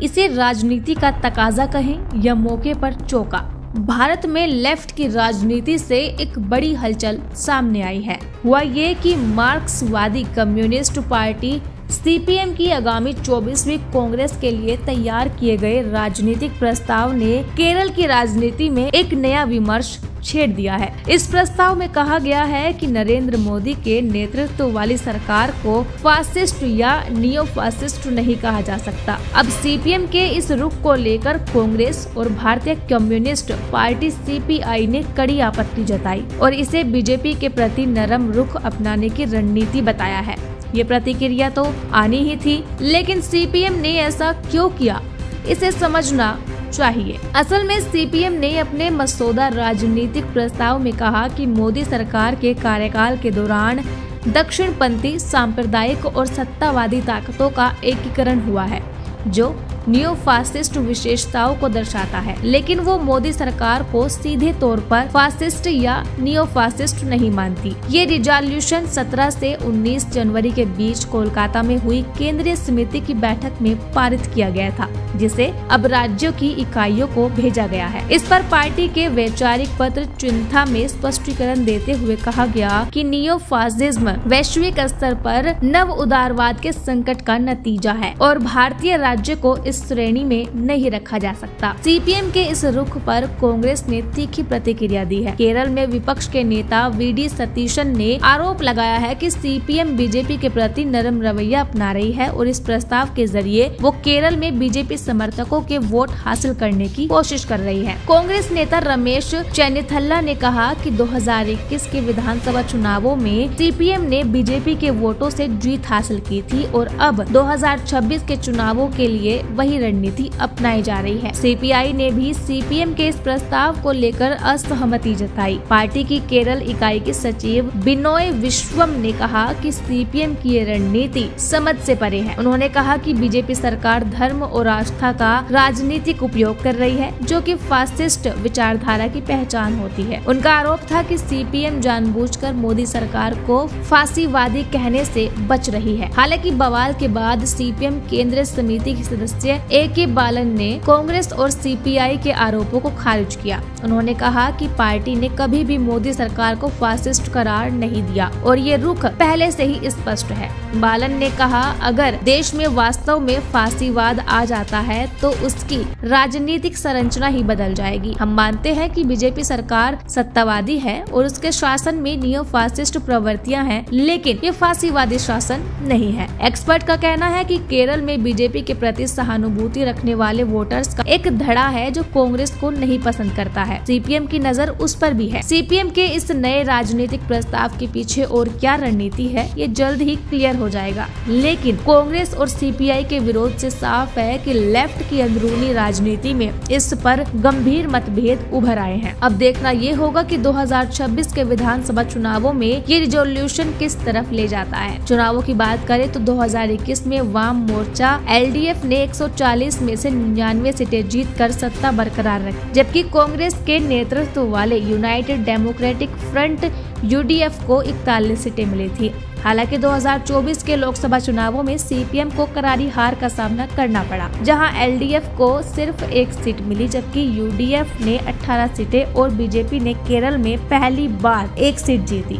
इसे राजनीति का तकाजा कहें या मौके पर चौका, भारत में लेफ्ट की राजनीति से एक बड़ी हलचल सामने आई है। हुआ ये कि मार्क्सवादी कम्युनिस्ट पार्टी सीपीएम की आगामी 24वीं कांग्रेस के लिए तैयार किए गए राजनीतिक प्रस्ताव ने केरल की राजनीति में एक नया विमर्श छेड़ दिया है। इस प्रस्ताव में कहा गया है कि नरेंद्र मोदी के नेतृत्व वाली सरकार को फासिस्ट या नियो फासिस्ट नहीं कहा जा सकता। अब सीपीएम के इस रुख को लेकर कांग्रेस और भारतीय कम्युनिस्ट पार्टी सीपीआई ने कड़ी आपत्ति जताई और इसे बीजेपी के प्रति नरम रुख अपनाने की रणनीति बताया है। ये प्रतिक्रिया तो आनी ही थी, लेकिन सीपीएम ने ऐसा क्यों किया, इसे समझना चाहिए। असल में सीपीएम ने अपने मसौदा राजनीतिक प्रस्ताव में कहा कि मोदी सरकार के कार्यकाल के दौरान दक्षिणपंथी सांप्रदायिक और सत्तावादी ताकतों का एकीकरण हुआ है, जो नियो फासिस्ट विशेषताओं को दर्शाता है। लेकिन वो मोदी सरकार को सीधे तौर पर फासिस्ट या नियो फासिस्ट नहीं मानती। ये रिजोल्यूशन 17 से 19 जनवरी के बीच कोलकाता में हुई केंद्रीय समिति की बैठक में पारित किया गया था, जिसे अब राज्यों की इकाइयों को भेजा गया है। इस पर पार्टी के वैचारिक पत्र चिंता में स्पष्टीकरण देते हुए कहा गया कि नियो फासिज्म वैश्विक स्तर पर नव उदारवाद के संकट का नतीजा है और भारतीय राज्य को इस श्रेणी में नहीं रखा जा सकता। सीपीएम के इस रुख पर कांग्रेस ने तीखी प्रतिक्रिया दी है। केरल में विपक्ष के नेता वीडी सतीशन ने आरोप लगाया है कि सीपीएम बीजेपी के प्रति नरम रवैया अपना रही है और इस प्रस्ताव के जरिए वो केरल में बीजेपी समर्थकों के वोट हासिल करने की कोशिश कर रही है। कांग्रेस नेता रमेश चेन्निथल्ला ने कहा कि 2021 के विधानसभा चुनावों में सीपीएम ने बीजेपी के वोटों से जीत हासिल की थी और अब 2026 के चुनावों के लिए वही रणनीति अपनाई जा रही है। सीपीआई ने भी सीपीएम के इस प्रस्ताव को लेकर असहमति जताई। पार्टी की केरल इकाई के सचिव बिनोय विश्वम ने कहा कि सीपीएम की ये रणनीति समझ से परे है। उन्होंने कहा कि बीजेपी सरकार धर्म और आस्था का राजनीतिक उपयोग कर रही है, जो कि फासिस्ट विचारधारा की पहचान होती है। उनका आरोप था कि सीपीएम जानबूझकर मोदी सरकार को फांसीवादी कहने से बच रही है। हालांकि बवाल के बाद सीपीएम केंद्रीय समिति के सदस्य ए.के. बालन ने कांग्रेस और सीपीआई के आरोपों को खारिज किया। उन्होंने कहा कि पार्टी ने कभी भी मोदी सरकार को फासिस्ट करार नहीं दिया और ये रुख पहले से ही स्पष्ट है। बालन ने कहा, अगर देश में वास्तव में फांसीवाद आ जाता है तो उसकी राजनीतिक संरचना ही बदल जाएगी। हम मानते हैं कि बीजेपी सरकार सत्तावादी है और उसके शासन में नियो फासिस्ट प्रवृत्तियां हैं, लेकिन ये फांसीवादी शासन नहीं है। एक्सपर्ट का कहना है कि केरल में बीजेपी के प्रति सहानुभूति रखने वाले वोटर्स का एक धड़ा है जो कांग्रेस को नहीं पसंद करता है। सीपीएम की नजर उस पर भी है। सीपीएम के इस नए राजनीतिक प्रस्ताव के पीछे और क्या रणनीति है, ये जल्द ही क्लियर हो जाएगा। लेकिन कांग्रेस और सीपीआई के विरोध से साफ है कि लेफ्ट की अंदरूनी राजनीति में इस पर गंभीर मतभेद उभर आए हैं। अब देखना ये होगा कि 2026 के विधानसभा चुनावों में ये रिजोल्यूशन किस तरफ ले जाता है। चुनावों की बात करें तो 2021 में वाम मोर्चा एलडीएफ ने 140 में से 99 सीटें जीतकर सत्ता बरकरार रखी, जबकि कांग्रेस के नेतृत्व वाले यूनाइटेड डेमोक्रेटिक फ्रंट यूडीएफ को 41 सीटें मिली थी। हालांकि 2024 के लोकसभा चुनावों में सीपीएम को करारी हार का सामना करना पड़ा, जहां एलडीएफ को सिर्फ 1 सीट मिली, जबकि यूडीएफ ने 18 सीटें और बीजेपी ने केरल में पहली बार 1 सीट जीती।